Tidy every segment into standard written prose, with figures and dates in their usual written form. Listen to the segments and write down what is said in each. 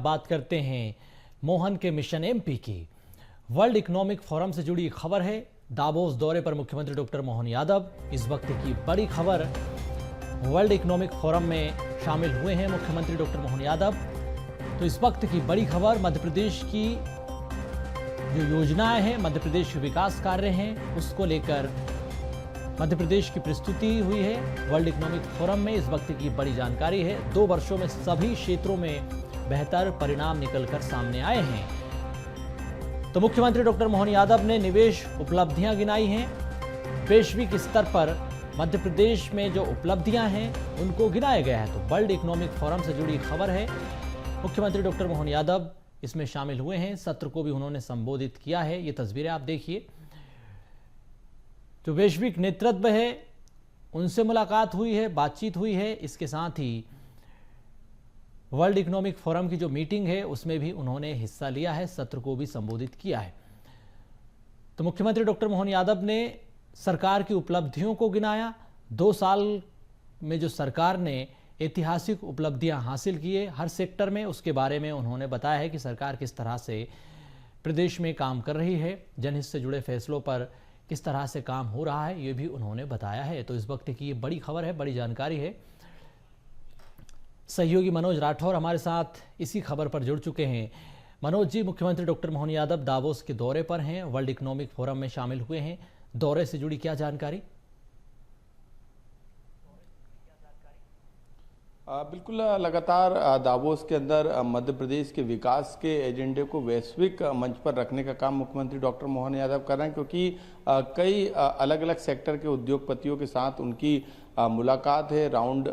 बात करते हैं मोहन के मिशन एमपी की। वर्ल्ड इकोनॉमिक फोरम से जुड़ी खबर है। दावोस दौरे पर मुख्यमंत्री डॉक्टर मोहन यादव। इस वक्त की बड़ी खबर, वर्ल्ड इकोनॉमिक फोरम में शामिल हुए हैं मुख्यमंत्री डॉक्टर मोहन यादव। तो इस वक्त की बड़ी खबर, मध्य प्रदेश की जो योजनाएं हैं, मध्य प्रदेश के विकास कार्य हैं, उसको लेकर मध्य प्रदेश की प्रस्तुति हुई है वर्ल्ड इकोनॉमिक फोरम में। इस वक्त की बड़ी जानकारी है, 2 वर्षों में सभी क्षेत्रों में बेहतर परिणाम निकलकर सामने आए हैं। तो मुख्यमंत्री डॉक्टर मोहन यादव ने निवेश उपलब्धियां गिनाई हैं। वैश्विक स्तर पर मध्य प्रदेश में जो उपलब्धियां हैं उनको गिनाया गया है। तो वर्ल्ड इकोनॉमिक फोरम से जुड़ी खबर है। मुख्यमंत्री डॉक्टर मोहन यादव इसमें शामिल हुए हैं। सत्र को भी उन्होंने संबोधित किया है। ये तस्वीरें आप देखिए। जो वैश्विक नेतृत्व है उनसे मुलाकात हुई है, बातचीत हुई है। इसके साथ ही वर्ल्ड इकोनॉमिक फोरम की जो मीटिंग है उसमें भी उन्होंने हिस्सा लिया है, सत्र को भी संबोधित किया है। तो मुख्यमंत्री डॉक्टर मोहन यादव ने सरकार की उपलब्धियों को गिनाया। 2 साल में जो सरकार ने ऐतिहासिक उपलब्धियां हासिल की है हर सेक्टर में, उसके बारे में उन्होंने बताया है कि सरकार किस तरह से प्रदेश में काम कर रही है, जनहित से जुड़े फैसलों पर किस तरह से काम हो रहा है, ये भी उन्होंने बताया है। तो इस वक्त की ये बड़ी खबर है, बड़ी जानकारी है। सहयोगी मनोज राठौर हमारे साथ इसी खबर पर जुड़ चुके हैं। मनोज जी, मुख्यमंत्री डॉक्टर मोहन यादव दावोस के दौरे पर हैं, वर्ल्ड इकोनॉमिक फोरम में शामिल हुए हैं। दौरे से जुड़ी क्या जानकारी? बिल्कुल, लगातार दावोस के अंदर मध्य प्रदेश के विकास के एजेंडे को वैश्विक मंच पर रखने का काम मुख्यमंत्री डॉक्टर मोहन यादव कर रहे हैं, क्योंकि कई अलग अलग सेक्टर के उद्योगपतियों के साथ उनकी मुलाकात है, राउंड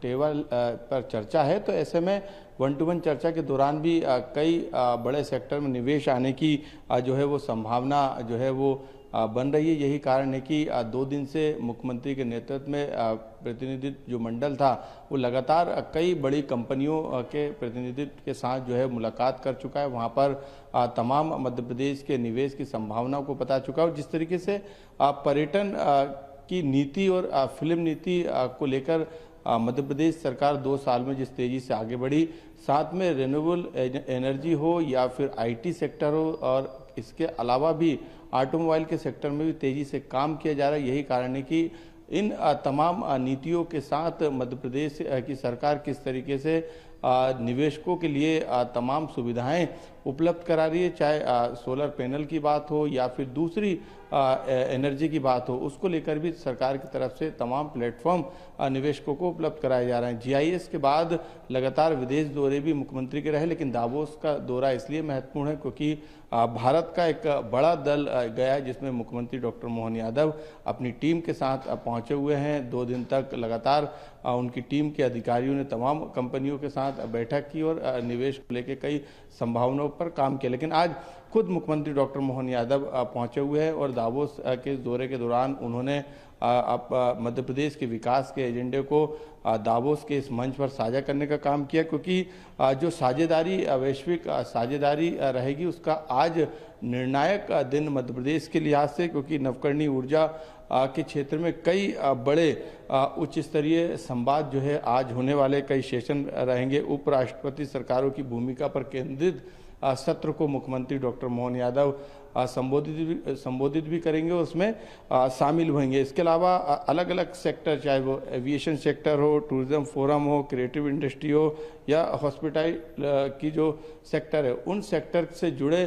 टेबल पर चर्चा है। तो ऐसे में 1-to-1 चर्चा के दौरान भी कई बड़े सेक्टर में निवेश आने की जो है वो संभावना जो है वो बन रही है। यही कारण है कि 2 दिन से मुख्यमंत्री के नेतृत्व में प्रतिनिधित्व जो मंडल था वो लगातार कई बड़ी कंपनियों के प्रतिनिधित्व के साथ जो है मुलाकात कर चुका है। वहाँ पर तमाम मध्य प्रदेश के निवेश की संभावनाओं को पता चुका है। और जिस तरीके से पर्यटन की नीति और फिल्म नीति को लेकर मध्य प्रदेश सरकार 2 साल में जिस तेजी से आगे बढ़ी, साथ में रिन्यूएबल एनर्जी हो या फिर IT सेक्टर हो, और इसके अलावा भी ऑटोमोबाइल के सेक्टर में भी तेजी से काम किया जा रहा है। यही कारण है कि इन तमाम नीतियों के साथ मध्य प्रदेश की सरकार किस तरीके से निवेशकों के लिए तमाम सुविधाएं उपलब्ध करा रही है, चाहे सोलर पैनल की बात हो या फिर दूसरी एनर्जी की बात हो, उसको लेकर भी सरकार की तरफ से तमाम प्लेटफॉर्म निवेशकों को उपलब्ध कराए जा रहे हैं। GIS के बाद लगातार विदेश दौरे भी मुख्यमंत्री के रहे, लेकिन दावोस का दौरा इसलिए महत्वपूर्ण है क्योंकि भारत का एक बड़ा दल गया है, जिसमें मुख्यमंत्री डॉक्टर मोहन यादव अपनी टीम के साथ पहुंचे हुए हैं। 2 दिन तक लगातार उनकी टीम के अधिकारियों ने तमाम कंपनियों के साथ बैठक की और निवेश को लेकर कई संभावनाओं पर काम किया। लेकिन आज खुद मुख्यमंत्री डॉक्टर मोहन यादव पहुंचे हुए हैं और दावोस के दौरे के दौरान उन्होंने मध्य प्रदेश के विकास के एजेंडे को दावोस के इस मंच पर साझा करने का काम किया, क्योंकि जो साझेदारी वैश्विक साझेदारी रहेगी उसका आज निर्णायक दिन मध्य प्रदेश के लिहाज से, क्योंकि नवकरणीय ऊर्जा के क्षेत्र में कई बड़े उच्च स्तरीय संवाद जो है आज होने वाले, कई सेशन रहेंगे। उपराष्ट्रपति सरकारों की भूमिका पर केंद्रित सत्र को मुख्यमंत्री डॉक्टर मोहन यादव संबोधित भी करेंगे, उसमें शामिल होंगे। इसके अलावा अलग अलग सेक्टर, चाहे वो एविएशन सेक्टर हो, टूरिज्म फोरम हो, क्रिएटिव इंडस्ट्री हो या हॉस्पिटल की जो सेक्टर है, उन सेक्टर से जुड़े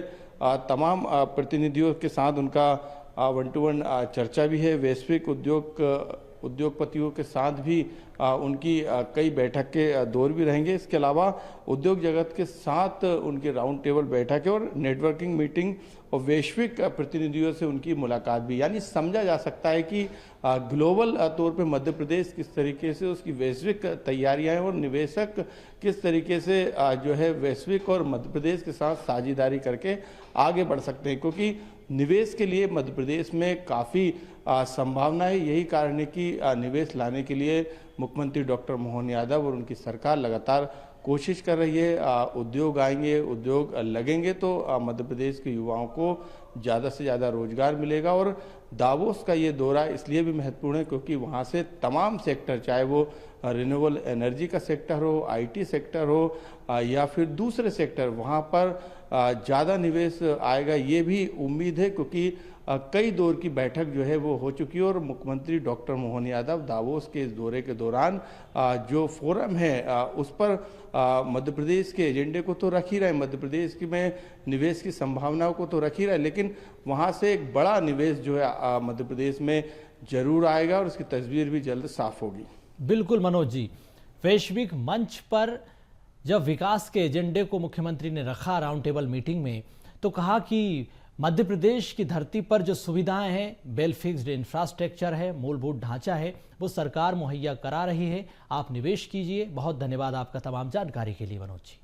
तमाम प्रतिनिधियों के साथ उनका 1-to-1 चर्चा भी है। वैश्विक उद्योगपतियों के साथ भी उनकी कई बैठक के दौर भी रहेंगे। इसके अलावा उद्योग जगत के साथ उनके राउंड टेबल बैठक है और नेटवर्किंग मीटिंग और वैश्विक प्रतिनिधियों से उनकी मुलाकात भी। यानी समझा जा सकता है कि ग्लोबल तौर पे मध्य प्रदेश किस तरीके से उसकी वैश्विक तैयारियां हैं और निवेशक किस तरीके से जो है वैश्विक और मध्य प्रदेश के साथ साझेदारी करके आगे बढ़ सकते हैं, क्योंकि निवेश के लिए मध्य प्रदेश में काफ़ी संभावना है। यही कारण है कि निवेश लाने के लिए मुख्यमंत्री डॉक्टर मोहन यादव और उनकी सरकार लगातार कोशिश कर रही है। उद्योग आएंगे, उद्योग लगेंगे तो मध्य प्रदेश के युवाओं को ज़्यादा से ज़्यादा रोजगार मिलेगा। और दावोस का ये दौरा इसलिए भी महत्वपूर्ण है क्योंकि वहाँ से तमाम सेक्टर, चाहे वो रिन्यूएबल एनर्जी का सेक्टर हो, आईटी सेक्टर हो या फिर दूसरे सेक्टर, वहाँ पर ज़्यादा निवेश आएगा, ये भी उम्मीद है। क्योंकि कई दौर की बैठक जो है वो हो चुकी है और मुख्यमंत्री डॉक्टर मोहन यादव दावोस के इस दौरे के दौरान जो फोरम है उस पर मध्य प्रदेश के एजेंडे को तो रख ही रहे, मध्य प्रदेश की में निवेश की संभावनाओं को तो रख ही रहे, लेकिन वहाँ से एक बड़ा निवेश जो है मध्य प्रदेश में जरूर आएगा और उसकी तस्वीर भी जल्द साफ होगी। बिल्कुल मनोज जी, वैश्विक मंच पर जब विकास के एजेंडे को मुख्यमंत्री ने रखा राउंड टेबल मीटिंग में, तो कहा कि मध्य प्रदेश की धरती पर जो सुविधाएं हैं, वेल फिक्स्ड इंफ्रास्ट्रक्चर है, मूलभूत ढांचा है, वो सरकार मुहैया करा रही है। आप निवेश कीजिए। बहुत धन्यवाद आपका तमाम जानकारी के लिए मनोज जी।